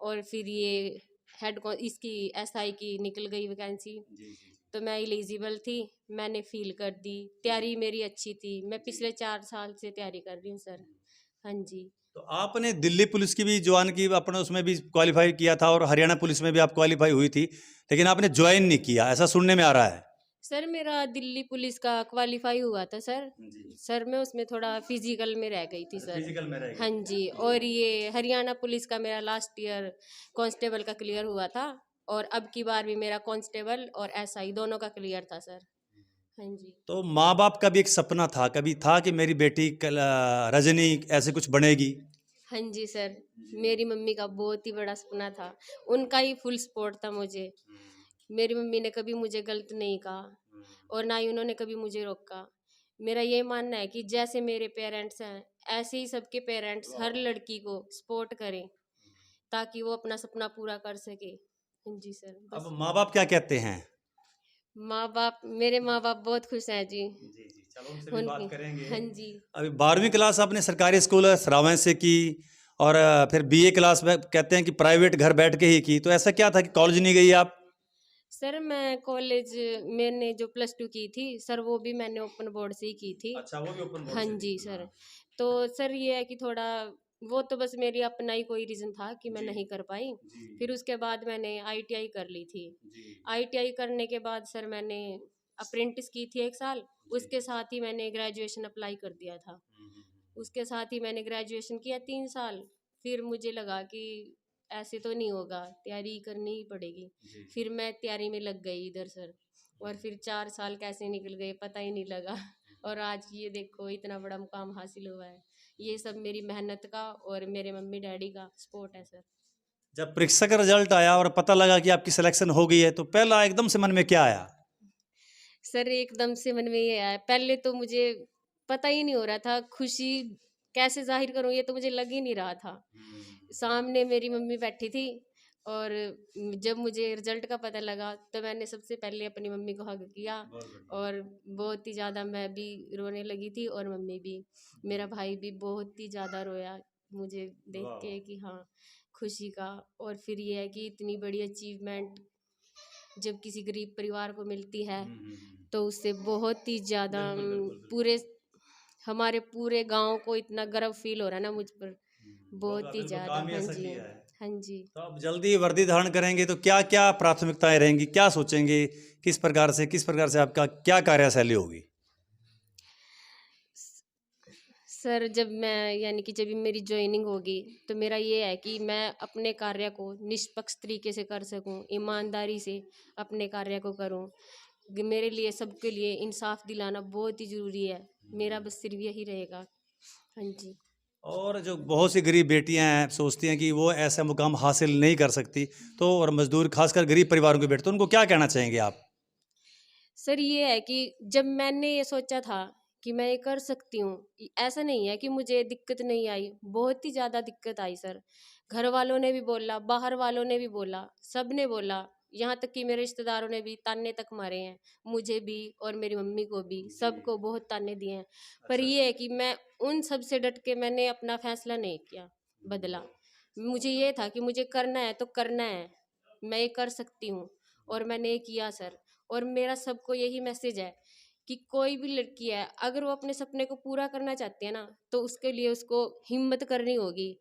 H: और फिर ये इसकी एसआई की निकल गई वैकेंसी, तो मैं एलिजिबल थी, मैंने फील कर दी। तैयारी मेरी अच्छी थी, मैं पिछले 4 साल से तैयारी कर रही हूँ सर। हाँ जी।
A: तो आपने दिल्ली पुलिस की भी ज्वाइन की, अपने उसमें भी क्वालिफाई किया था, और हरियाणा पुलिस में भी आप क्वालिफाई हुई थी, लेकिन आपने ज्वाइन नहीं किया, ऐसा सुनने में आ रहा है।
H: सर मेरा दिल्ली पुलिस का क्वालिफाई हुआ था सर। सर मैं उसमें थोड़ा फिजिकल में रह गई थी सर।
A: फिजिकल में रह गई।
H: हाँ जी, और ये हरियाणा पुलिस का मेरा लास्ट ईयर कांस्टेबल का क्लियर हुआ था, और अब की बार भी मेरा कांस्टेबल और एसआई दोनों का क्लियर था सर। हाँ जी।
A: तो माँ बाप का भी एक सपना था, कभी था कि मेरी बेटी रजनी ऐसे कुछ बनेगी?
H: हाँ जी सर, मेरी मम्मी का बहुत ही बड़ा सपना था, उनका ही फुल सपोर्ट था मुझे। मेरी मम्मी ने कभी मुझे गलत नहीं कहा और ना ही उन्होंने कभी मुझे रोका। मेरा ये मानना है कि जैसे मेरे पेरेंट्स हैं ऐसे ही सबके पेरेंट्स हर लड़की को सपोर्ट करें ताकि वो अपना सपना पूरा कर सके। हाँ जी सर,
A: अब
H: बस।
A: माँ बाप क्या कहते हैं?
H: मेरे माँ बाप बहुत खुश हैं जी।
A: चलो उनसे भी बात
H: उनके
A: करेंगे।
H: हाँ जी।
A: अभी 12वीं क्लास आपने सरकारी स्कूल सरावन से की, और फिर बीए क्लास में कहते हैं कि प्राइवेट घर बैठ के ही की, तो ऐसा क्या था कि कॉलेज नहीं गई आप?
H: सर मैं कॉलेज, मैंने जो +2 की थी सर वो भी मैंने ओपन बोर्ड से ही की थी।
A: अच्छा, वो भी ओपन बोर्ड
H: हाँ
A: से
H: जी
A: की।
H: सर। तो सर ये है कि थोड़ा वो तो बस मेरी अपना ही कोई रीज़न था कि मैं नहीं कर पाई। फिर उसके बाद मैंने आईटीआई कर ली थी। आईटीआई करने के बाद सर मैंने अप्रेंटिस की थी 1 साल, उसके साथ ही मैंने ग्रेजुएशन अप्लाई कर दिया था। उसके साथ ही मैंने ग्रेजुएशन किया 3 साल। फिर मुझे लगा कि ऐसे तो नहीं होगा, तैयारी करनी ही पड़ेगी। फिर मैं तैयारी में लग गई इधर सर, और फिर 4 साल कैसे निकल गए पता ही नहीं लगा। और आज ये देखो इतना बड़ा मुकाम हासिल हुआ है, ये सब मेरी मेहनत का और मेरे मम्मी डैडी का सपोर्ट है सर।
A: जब परीक्षा का रिजल्ट आया और पता लगा कि आपकी सिलेक्शन हो गई है, तो पहला एकदम से मन में क्या आया?
H: सर एकदम से मन में ये आया, पहले तो मुझे पता ही नहीं हो रहा था, खुशी कैसे जाहिर करूं ये तो मुझे लग ही नहीं रहा था। सामने मेरी मम्मी बैठी थी और जब मुझे रिजल्ट का पता लगा तो मैंने सबसे पहले अपनी मम्मी को हग किया और बहुत ही ज़्यादा मैं भी रोने लगी थी और मम्मी भी, मेरा भाई भी बहुत ही ज़्यादा रोया मुझे देख के कि हाँ खुशी का। और फिर ये है कि इतनी बड़ी अचीवमेंट जब किसी गरीब परिवार को मिलती है तो उससे बहुत ही ज़्यादा पूरे हमारे पूरे गांव को इतना गर्व फील हो रहा है ना मुझ पर, बहुत ही ज़्यादा। हाँ जी, हाँ जी।
A: तो अब जल्दी वर्दी धारण करेंगे तो क्या क्या प्राथमिकताएं रहेंगी, क्या सोचेंगे, किस प्रकार से आपका क्या कार्यशैली होगी?
H: सर जब मैं यानी कि जब मेरी ज्वाइनिंग होगी तो मेरा ये है कि मैं अपने कार्य को निष्पक्ष तरीके से कर सकूं, ईमानदारी से अपने कार्य को करूं। मेरे लिए सबके लिए इंसाफ दिलाना बहुत ही ज़रूरी है, मेरा बस सिर्फ यही रहेगा। हाँ जी।
A: और जो बहुत सी गरीब बेटियां हैं सोचती हैं कि वो ऐसा मुकाम हासिल नहीं कर सकती, तो और मजदूर खासकर गरीब परिवारों के बेटे, तो उनको क्या कहना चाहेंगे आप?
H: सर ये है कि जब मैंने ये सोचा था कि मैं ये कर सकती हूँ, ऐसा नहीं है कि मुझे दिक्कत नहीं आई, बहुत ही ज़्यादा दिक्कत आई सर। घर वालों ने भी बोला, बाहर वालों ने भी बोला, सब ने बोला, यहाँ तक कि मेरे रिश्तेदारों ने भी ताने तक मारे हैं मुझे भी और मेरी मम्मी को भी, सबको बहुत ताने दिए हैं। पर ये है कि मैं उन सब से डट के मैंने अपना फैसला नहीं किया, बदला। मुझे ये था कि मुझे करना है तो करना है, मैं ये कर सकती हूँ और मैंने ये किया सर। और मेरा सबको यही मैसेज है कि कोई भी लड़की है अगर वो अपने सपने को पूरा करना चाहती है ना तो उसके लिए उसको हिम्मत करनी होगी।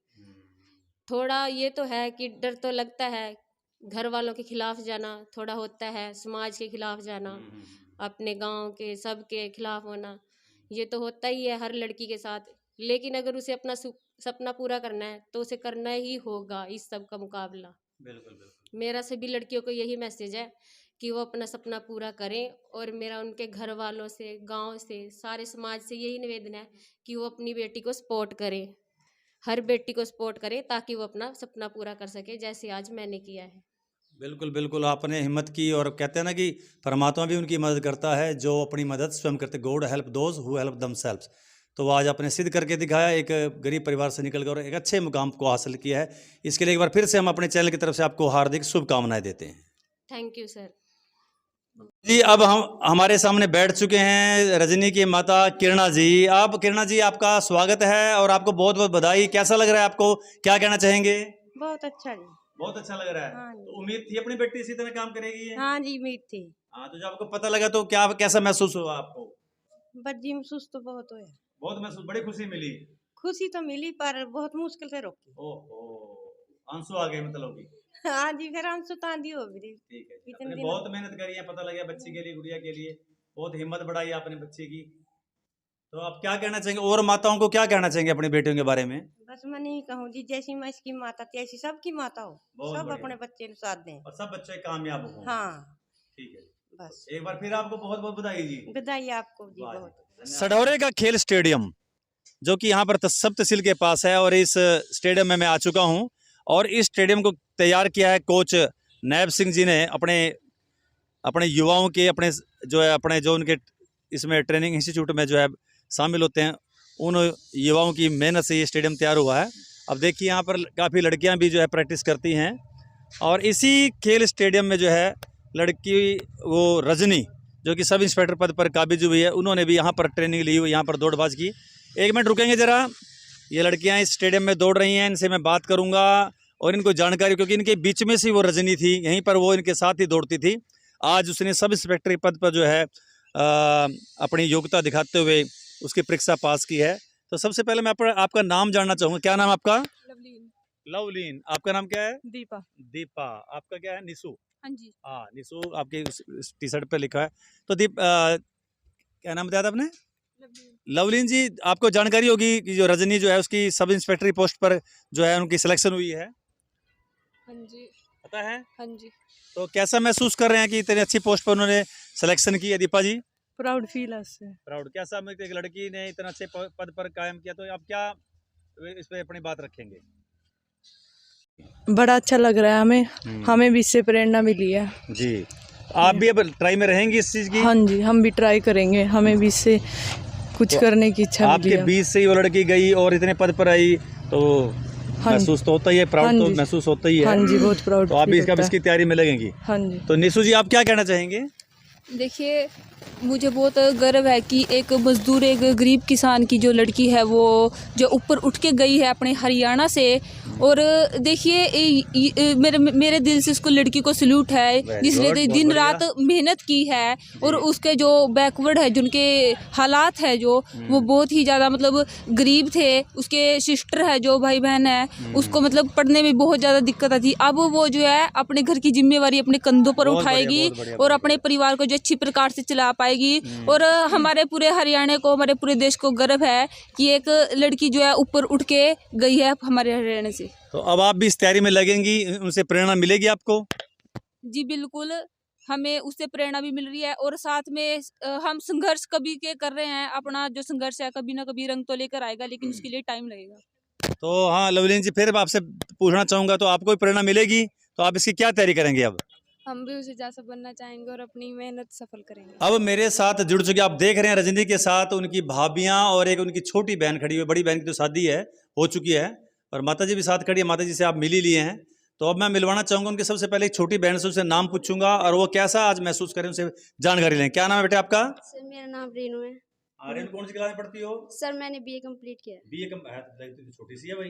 H: थोड़ा ये तो है कि डर तो लगता है, घर वालों के खिलाफ जाना थोड़ा होता है, समाज के खिलाफ जाना, अपने गांव के सबके खिलाफ होना, ये तो होता ही है हर लड़की के साथ। लेकिन अगर उसे अपना सपना पूरा करना है तो उसे करना ही होगा इस सब का मुकाबला।
A: बिल्कुल।
H: मेरा सभी लड़कियों को यही मैसेज है कि वो अपना सपना पूरा करें और मेरा उनके घर वालों से, गांव से, सारे समाज से यही निवेदन है कि वो अपनी बेटी को सपोर्ट करें, हर बेटी को सपोर्ट करें ताकि वो अपना सपना पूरा कर सके जैसे आज मैंने किया है।
A: बिल्कुल आपने हिम्मत की, और कहते हैं ना कि परमात्मा भी उनकी मदद करता है जो अपनी मदद स्वयं करते। God help those who help themselves. तो आज आपने सिद्ध करके दिखाया, एक गरीब परिवार से निकलकर एक अच्छे मुकाम को हासिल किया है। इसके लिए एक बार फिर से हम अपने चैनल की तरफ से आपको हार्दिक शुभकामनाएं देते हैं।
H: Thank you sir.
A: जी, अब हम हमारे सामने बैठ चुके हैं रजनी की माता किरणा जी। आप किरणा जी, आपका स्वागत है और आपको बहुत बहुत बधाई। कैसा लग रहा है आपको, क्या कहना चाहेंगे?
I: बहुत अच्छा जी।
A: बहुत अच्छा लग रहा है।
I: हाँ जी।
A: तो उम्मीद थी अपनी बेटी इसी तरह काम करेगी?
I: हाँ जी, उम्मीद थी।
A: हाँ, तो जब आपको पता लगा तो क्या कैसा महसूस हुआ आपको?
I: बच्ची महसूस तो बहुत हुआ।
A: बहुत महसूस, बड़ी खुशी मिली।
I: खुशी तो मिली पर बहुत मुश्किल से रोकी।
A: ओहो, आंसू आ गए मतलब कि?
I: हाँ जी, फिर हम सुतांदी हो भी।
A: ठीक है,
I: इतने
A: आपने
I: दिन
A: बहुत मेहनत करी है, पता लगा बच्ची के लिए, गुड़िया के लिए बहुत हिम्मत बढ़ाई आपने बच्ची की। तो आप क्या कहना चाहेंगे, और माताओं को क्या कहना चाहेंगे अपनी बेटियों के बारे में?
I: बस मैं नहीं कहूँ जी, जैसी मैं इसकी माता थी ऐसी सबकी माता हो,
A: बहुत
I: सब
A: बढ़िया।
I: अपने बच्चे को साथ दें।
A: और सब बच्चे कामयाब हों।
I: हाँ
A: ठीक है,
I: बस
A: एक बार फिर आपको बहुत बहुत बधाई जी।
I: बधाई आपको जी
A: वाह।
I: बहुत।
A: सढौरे का खेल स्टेडियम जो कि यहाँ पर सब तहसील के पास है, और इस स्टेडियम में मैं आ चुका हूँ। और इस स्टेडियम को तैयार किया है कोच नैब सिंह जी ने, अपने युवाओं के, अपने जो उनके इसमें ट्रेनिंग इंस्टीट्यूट में जो है शामिल होते हैं, उन युवाओं की मेहनत से ये स्टेडियम तैयार हुआ है। अब देखिए यहाँ पर काफ़ी लड़कियाँ भी जो है प्रैक्टिस करती हैं, और इसी खेल स्टेडियम में जो है लड़की वो रजनी जो कि सब इंस्पेक्टर पद पर काबिज हुई है, उन्होंने भी यहाँ पर ट्रेनिंग ली हुई, यहाँ पर दौड़बाज की। एक मिनट रुकेंगे ज़रा, ये लड़कियाँ इस स्टेडियम में दौड़ रही हैं, इनसे मैं बात करूँगा और इनको जानकारी, क्योंकि इनके बीच में से वो रजनी थी, यहीं पर वो इनके साथ ही दौड़ती थी। आज उसने सब इंस्पेक्टर पद पर जो है अपनी योग्यता दिखाते हुए उसकी परीक्षा पास की है। तो सबसे पहले मैं आपका नाम जानना चाहूँगा। क्या नाम है आपका?
J: लवलीन।
A: लवलीन। आपका नाम क्या है?
J: दीपा।
A: दीपा। आपका क्या है? निशु।
J: हाँ जी।
A: हाँ, निशु आपके टी शर्ट पे लिखा है। तो क्या नाम बताया था आपने? लवलीन जी, आपको जानकारी होगी कि जो रजनी जो है उसकी सब इंस्पेक्टर पोस्ट पर जो है उनकी सिलेक्शन हुई है।
J: हाँ जी।
A: पता है?
J: हाँ जी।
A: तो कैसा महसूस कर रहे हैं कि इतनी अच्छी पोस्ट पर उन्होंने सिलेक्शन की है? दीपा जी,
J: प्राउड फील है उससे।
A: प्राउड। कैसा, एक लड़की ने इतना अच्छे पद पर कायम किया, तो आप क्या इस पे अपनी बात रखेंगे?
J: बड़ा अच्छा लग रहा है हमें, हमें भी इससे प्रेरणा मिली है
A: जी। आप भी अब ट्राई में रहेंगी इस चीज़ की?
J: हाँ जी, हम भी ट्राई करेंगे, हमें भी इससे कुछ करने की इच्छा मिली
A: आपके
J: है।
A: बीच से ही वो लड़की गई और इतने पद पर आई, तो
J: हाँ जी।
A: महसूस तो होता ही है, प्राउड
J: हाँ
A: तो
J: जी।
A: महसूस होता ही है।
J: हाँ जी, बहुत प्राउड
A: तो आप भी
J: फील होता है।
A: इसकी तैयारी में लगेंगी।
J: हाँ जी।
A: तो निशु जी, आप क्या कहना चाहेंगे?
K: देखिए, मुझे बहुत गर्व है कि एक मज़दूर, एक गरीब किसान की जो लड़की है वो जो ऊपर उठ के गई है अपने हरियाणा से। और देखिए, मेरे मेरे दिल से उसको, लड़की को सल्यूट है जिसने
A: बहुत
K: दिन
A: बढ़िया।
K: रात मेहनत की है। और उसके जो बैकवर्ड है, जिनके हालात है जो वो बहुत ही ज़्यादा मतलब गरीब थे, उसके सिस्टर है जो भाई बहन है, उसको मतलब पढ़ने में बहुत ज़्यादा दिक्कत आती। अब वो जो है अपने घर की जिम्मेवारी अपने कंधों पर
A: बहुत बढ़िया,
K: उठाएगी
A: बहुत बढ़िया,
K: और
A: बहुत
K: अपने परिवार को जो अच्छी प्रकार से चला पाएगी। और हमारे पूरे हरियाणा को, हमारे पूरे देश को गर्व है कि एक लड़की जो है ऊपर उठ के गई है हमारे हरियाणा से।
A: तो अब आप भी इस तैयारी में लगेंगी, उनसे प्रेरणा मिलेगी आपको?
K: जी बिल्कुल, हमें उससे प्रेरणा भी मिल रही है और साथ में हम संघर्ष कभी के कर रहे हैं। अपना जो संघर्ष है कभी ना कभी रंग तो लेकर आएगा, लेकिन उसके लिए टाइम लगेगा।
A: तो हाँ लवलीन जी, फिर आपसे पूछना चाहूँगा, तो आपको भी प्रेरणा मिलेगी, तो आप इसकी क्या तैयारी करेंगे अब?
J: हम भी उसे जैसा बनना चाहेंगे और अपनी मेहनत सफल करेंगे।
A: अब मेरे साथ जुड़ चुके, आप देख रहे हैं रजनी के साथ उनकी भाभियां और एक उनकी छोटी बहन खड़ी हुई। बड़ी बहन की तो शादी है, हो चुकी है, और माता जी भी साथ खड़ी है। माता जी से आप मिल ही लिए हैं, तो अब मैं मिलवाना चाहूंगा उनके। सबसे पहले एक छोटी बहन से उनसे नाम पूछूंगा और वो कैसा आज महसूस करें, उनसे जानकारी लें। क्या नाम है बेटे आपका?
E: सर मेरा नाम रेनू है।
A: आर्यन कौन सी क्लास में पढ़ती हो?
E: सर मैंने बीए कंप्लीट किया है।
A: बीए कम है, तो छोटी सी है भाई,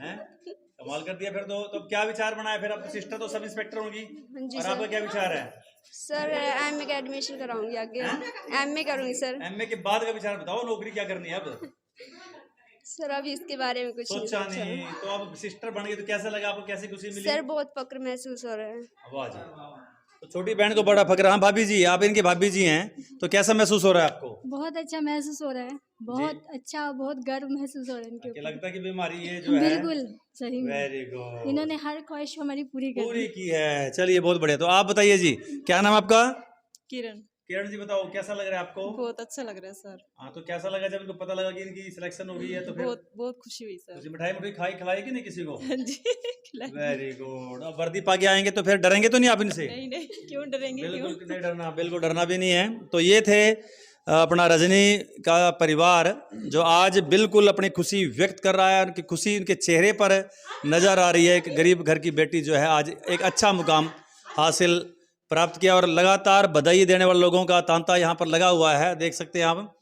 A: हैं? कमाल कर दिया फिर तो। अब क्या विचार बनाया फिर? आपकी सिस्टर तो सब इंस्पेक्टर होंगी,
E: हाँ जी
A: और
E: सर।
A: आपका क्या विचार है?
E: सर एमए का एडमिशन कराऊंगी आगे। एमए करूंगी सर।
A: एमए के बाद का विचार बताओ, नौकरी क्या करनी है अब?
E: सर अभी इसके बारे में कुछ
A: सोचा नहीं। तो अब सिस्टर बन गई तो कैसा लगा आपको, कैसी खुशी मिली?
E: सर बहुत फक्र महसूस हो रहा है।
A: वाह जी। तो छोटी बहन को बड़ा फक्र। हाँ भाभी जी, आप इनके भाभी जी हैं, तो कैसा महसूस हो रहा है आपको?
E: बहुत अच्छा महसूस हो रहा है, बहुत अच्छा, बहुत गर्व महसूस हो रहा है इनके
A: क्या
E: ऊपर।
A: लगता है कि बीमारी ये जो है?
E: बिल्कुल सही में
A: वेरी गुड,
E: इन्होंने हर ख्वाहिश हमारी पूरी कर
A: पूरी
E: दी।
A: की है। चलिए बहुत बढ़िया। तो आप बताइए जी, क्या नाम है आपका?
J: किरण,
A: किरण जी, बताओ कैसा लग रहा है आपको?
J: बहुत अच्छा लग रहा है सर।
A: हाँ, तो कैसा लगा जब इनको पता लगा कि इनकी सिलेक्शन हो गई है? तो फिर
J: बहुत बहुत खुशी हुई सर।
A: कुछ मिठाई मिठाई खाई खिलाई कि नहीं किसी को?
J: हाँ जी, खिलाइए।
A: Very good. अब वर्दी पा के आएंगे तो फिर डरेंगे तो नहीं आप इनसे?
J: नहीं नहीं, क्यों डरेंगे, क्यों?
A: बिल्कुल नहीं डरना, बिल्कुल डरना भी नहीं है। तो ये थे अपना रजनी का परिवार, जो आज बिल्कुल अपनी खुशी व्यक्त कर रहा है। उनकी खुशी उनके चेहरे पर नजर आ रही है। एक गरीब घर की बेटी जो है आज एक अच्छा मुकाम हासिल प्राप्त किया, और लगातार बधाई देने वाले लोगों का तांता यहाँ पर लगा हुआ है। देख सकते हैं आप,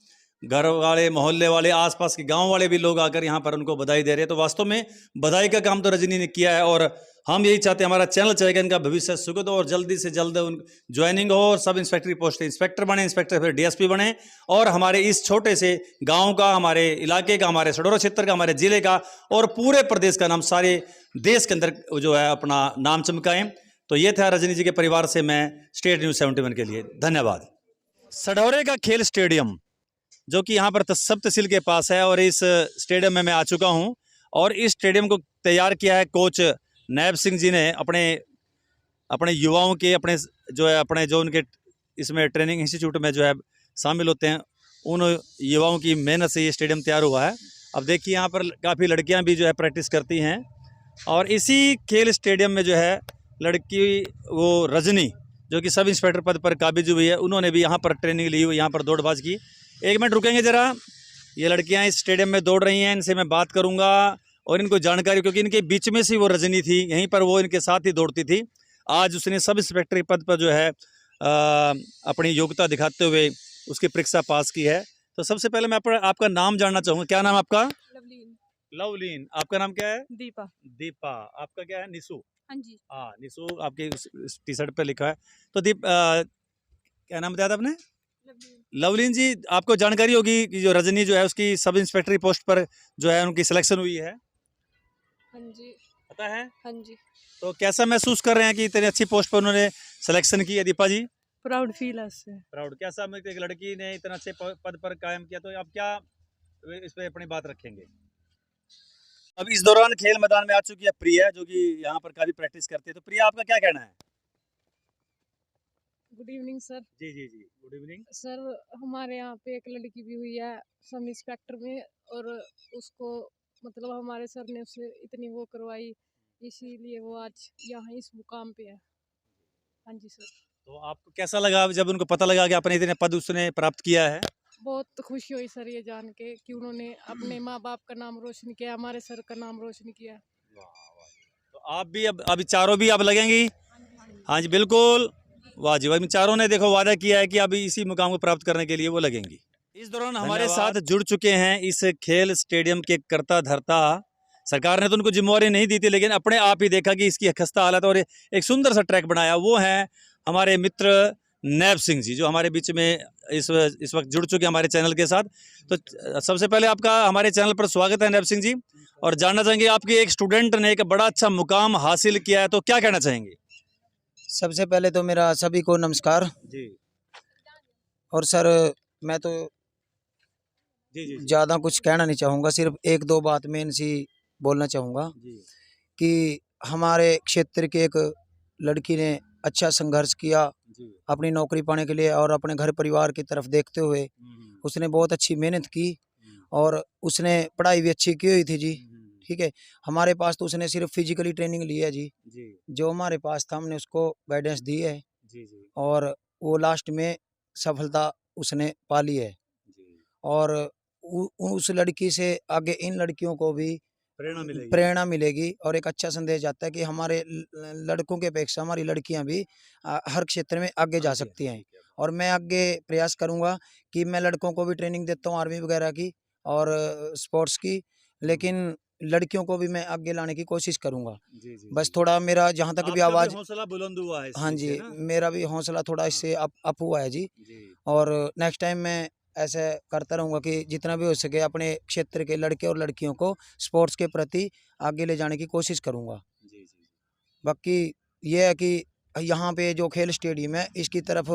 A: घर वाले, मोहल्ले वाले, आसपास के गांव वाले भी लोग आकर यहाँ पर उनको बधाई दे रहे हैं। तो वास्तव में बधाई का काम तो रजनी ने किया है, और हम यही चाहते हैं हमारा चैनल चाहेगा इनका भविष्य सुखद हो और जल्दी से जल्द उन ज्वाइनिंग हो, और सब इंस्पेक्टर की पोस्ट इंस्पेक्टर बने, इंस्पेक्टर फिर डीएसपी बने, और हमारे इस छोटे से गांव का, हमारे इलाके का, हमारे सडोरा क्षेत्र का, हमारे जिले का और पूरे प्रदेश का नाम सारे देश के अंदर जो है अपना नाम चमकाएं। तो ये था रजनी जी के परिवार से मैं स्टेट न्यूज़ 71 के लिए धन्यवाद। सढौरे का खेल स्टेडियम जो कि यहाँ पर सब तहसील के पास है, और इस स्टेडियम में मैं आ चुका हूँ, और इस स्टेडियम को तैयार किया है कोच नैब सिंह जी ने अपने युवाओं के, अपने जो उनके इसमें ट्रेनिंग इंस्टीट्यूट में जो है शामिल होते हैं, उन युवाओं की मेहनत से ये स्टेडियम तैयार हुआ है। अब देखिए यहाँ पर काफ़ी लड़कियाँ भी जो है प्रैक्टिस करती हैं, और इसी खेल स्टेडियम में जो है लड़की वो रजनी जो कि सब इंस्पेक्टर पद पर काबिज हुई है, उन्होंने भी यहाँ पर ट्रेनिंग ली हुई, यहाँ पर दौड़बाज की। एक मिनट रुकेंगे ज़रा, ये लड़कियाँ इस स्टेडियम में दौड़ रही हैं, इनसे मैं बात करूँगा और इनको जानकारी, क्योंकि इनके बीच में से वो रजनी थी, यहीं पर वो इनके साथ ही दौड़ती थी। आज उसने सब इंस्पेक्टर पद पर जो है अपनी योग्यता दिखाते हुए उसकी परीक्षा पास की है। तो सबसे पहले मैं आपका नाम जानना चाहूँगा। क्या नाम आपका?
J: लवलीन।
A: लवलीन। आपका नाम क्या है?
J: दीपा।
A: दीपा। आपका क्या है? निशु।
K: हाँ जी।
A: हाँ, निशु आपके टी शर्ट पे लिखा है। तो क्या नाम बताया था आपने? लवलीन जी, आपको जानकारी होगी कि जो रजनी जो है उसकी सब इंस्पेक्टर पोस्ट पर जो है उनकी सिलेक्शन हुई है,
J: हाँ जी।
A: पता है?
J: हाँ जी।
A: तो कैसा महसूस कर रहे हैं कि इतनी अच्छी पोस्ट पर उन्होंने सिलेक्शन की है? दीपा जी,
J: प्राउड फील है उससे।
A: प्राउड। कैसा एक लड़की ने इतना अच्छे पद पर कायम किया, तो आप क्या इस पे अपनी बात रखेंगे? अब इस दौरान खेल मैदान में आ चुकी है प्रिया, जो कि यहाँ पर काफी प्रैक्टिस करती है। तो प्रिया, आपका क्या कहना है?
J: Good evening sir.
A: जी जी जी, गुड इवनिंग
J: सर हमारे यहाँ पे एक लड़की भी हुई है सब इंस्पेक्टर में, और उसको मतलब हमारे सर ने उसे इतनी वो करवाई, इसीलिए वो आज यहाँ इस मुकाम पे है। हाँ जी सर।
A: तो आपको कैसा लगा जब उनको पता लगा कि आपने इतने पद उसने प्राप्त किया है?
J: बहुत खुशी हुई सर ये जान के कि उन्होंने अपने माँ बाप का नाम रोशन किया, हमारे सर का नाम रोशन किया।
A: तो आप भी अब अभी चारों भी अब लगेंगी? हाँ जी बिल्कुल, वाह जी वाह, इन चारों ने देखो वादा किया है कि अभी इसी मुकाम को प्राप्त करने के लिए वो लगेंगी। इस दौरान हमारे साथ जुड़ चुके हैं इस खेल स्टेडियम के कर्ता धर्ता। सरकार ने तो उनको जिम्मेवारी नहीं दी थी, लेकिन अपने आप ही देखा कि इसकी खस्ता हालत और एक सुंदर सा ट्रैक बनाया। वो है हमारे मित्र नैब सिंह जी, जो हमारे बीच में इस वक्त जुड़ चुके हैं हमारे चैनल के साथ। तो सबसे पहले आपका हमारे चैनल पर स्वागत है नैब सिंह जी, और जानना चाहेंगे आपके एक स्टूडेंट ने एक बड़ा अच्छा मुकाम हासिल किया है, तो क्या कहना चाहेंगे?
L: सबसे पहले तो मेरा सभी को नमस्कार
A: जी।
L: और सर मैं तो
A: जी
L: ज़्यादा कुछ कहना नहीं चाहूँगा, सिर्फ एक दो बात मेन सी बोलना चाहूँगा कि हमारे क्षेत्र के एक लड़की ने अच्छा संघर्ष किया अपनी नौकरी पाने के लिए, और अपने घर परिवार की तरफ देखते हुए उसने बहुत अच्छी मेहनत की और उसने पढ़ाई भी अच्छी की हुई थी जी। ठीक है, हमारे पास तो उसने सिर्फ फिजिकली ट्रेनिंग ली है जी, जो हमारे पास था हमने उसको गाइडेंस दी है और वो लास्ट में सफलता उसने पा ली है। और उस लड़की से आगे इन लड़कियों को भी प्रेरणा मिलेगी और एक अच्छा संदेश जाता है कि हमारे लड़कों के अपेक्षा हमारी लड़कियां भी हर क्षेत्र में आगे जा सकती हैं। और मैं आगे प्रयास करूंगा कि मैं लड़कों को भी ट्रेनिंग देता हूं आर्मी वगैरह की और स्पोर्ट्स की, लेकिन लड़कियों को भी मैं आगे लाने की कोशिश करूंगा। बस थोड़ा मेरा जहां तक भी आवाज़,
A: हौसला बुलंद हुआ है।
L: हाँ जी, मेरा भी हौसला थोड़ा इससे अप हुआ है जी। और नेक्स्ट टाइम मैं ऐसे करता रहूँगा कि जितना भी हो सके अपने क्षेत्र के लड़के और लड़कियों को स्पोर्ट्स के प्रति आगे ले जाने की कोशिश करूँगा। बाकी ये है कि यहाँ पे जो खेल स्टेडियम है इसकी तरफ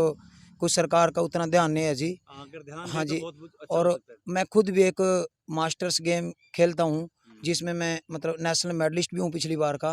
L: कुछ सरकार का उतना ध्यान नहीं है जी। हाँ जी, और मैं खुद भी एक मास्टर्स गेम खेलता हूँ जिसमें मैं मतलब नेशनल मेडलिस्ट भी हूँ पिछली बार का।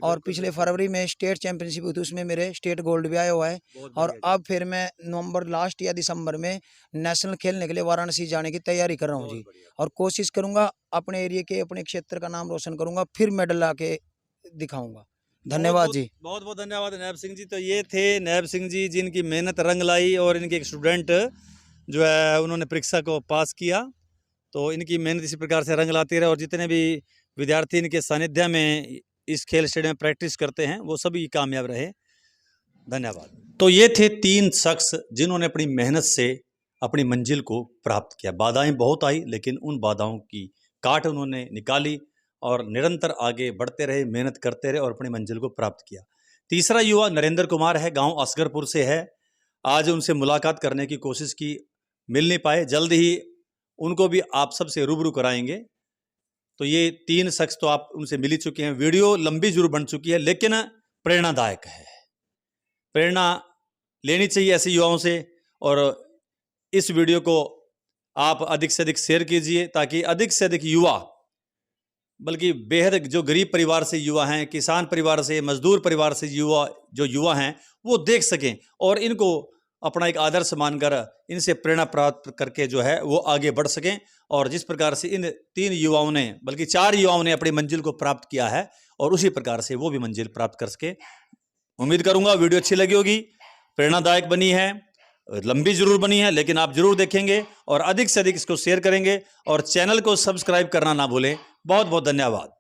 L: और पिछले फरवरी में स्टेट चैंपियनशिप हुई थी, उसमें मेरे स्टेट गोल्ड भी आया हुआ है। और अब फिर मैं नवंबर लास्ट या दिसंबर में नेशनल खेलने के लिए वाराणसी जाने की तैयारी कर रहा हूँ जी। और कोशिश करूँगा अपने एरिया के अपने क्षेत्र का नाम रोशन करूँगा, फिर मेडल ला के दिखाऊँगा। धन्यवाद जी,
A: बहुत बहुत धन्यवाद नैब सिंह जी। तो ये थे नैब सिंह जी जिनकी मेहनत रंग लाई और इनके एक स्टूडेंट जो है उन्होंने परीक्षा को पास किया। तो इनकी मेहनत इसी प्रकार से रंग लाती रहे और जितने भी विद्यार्थी इनके सानिध्य में इस खेल स्टेडियम में प्रैक्टिस करते हैं वो सभी कामयाब रहे। धन्यवाद। तो ये थे 3 शख्स जिन्होंने अपनी मेहनत से अपनी मंजिल को प्राप्त किया। बाधाएं बहुत आई, लेकिन उन बाधाओं की काट उन्होंने निकाली और निरंतर आगे बढ़ते रहे, मेहनत करते रहे और अपनी मंजिल को प्राप्त किया। तीसरा युवा नरेंद्र कुमार है, गांव असगरपुर से है। आज उनसे मुलाकात करने की कोशिश की, मिल नहीं पाए, जल्द ही उनको भी आप सबसे रूबरू कराएंगे। तो ये 3 शख्स तो आप उनसे मिल ही चुके हैं। वीडियो लंबी जरूर बन चुकी है लेकिन प्रेरणादायक है। प्रेरणा लेनी चाहिए ऐसे युवाओं से, और इस वीडियो को आप अधिक से अधिक शेयर कीजिए ताकि अधिक से अधिक युवा, बल्कि बेहद जो गरीब परिवार से युवा हैं, किसान परिवार से, मजदूर परिवार से युवा हैं वो देख सकें और इनको अपना एक आदर्श मानकर इनसे प्रेरणा प्राप्त करके जो है वो आगे बढ़ सकें। और जिस प्रकार से इन 3 युवाओं ने, बल्कि 4 युवाओं ने अपनी मंजिल को प्राप्त किया है और उसी प्रकार से वो भी मंजिल प्राप्त कर सके। उम्मीद करूंगा वीडियो अच्छी लगी होगी, प्रेरणादायक बनी है, लंबी जरूर बनी है, लेकिन आप जरूर देखेंगे और अधिक से अधिक इसको शेयर करेंगे और चैनल को सब्सक्राइब करना ना भूलें। बहुत बहुत धन्यवाद।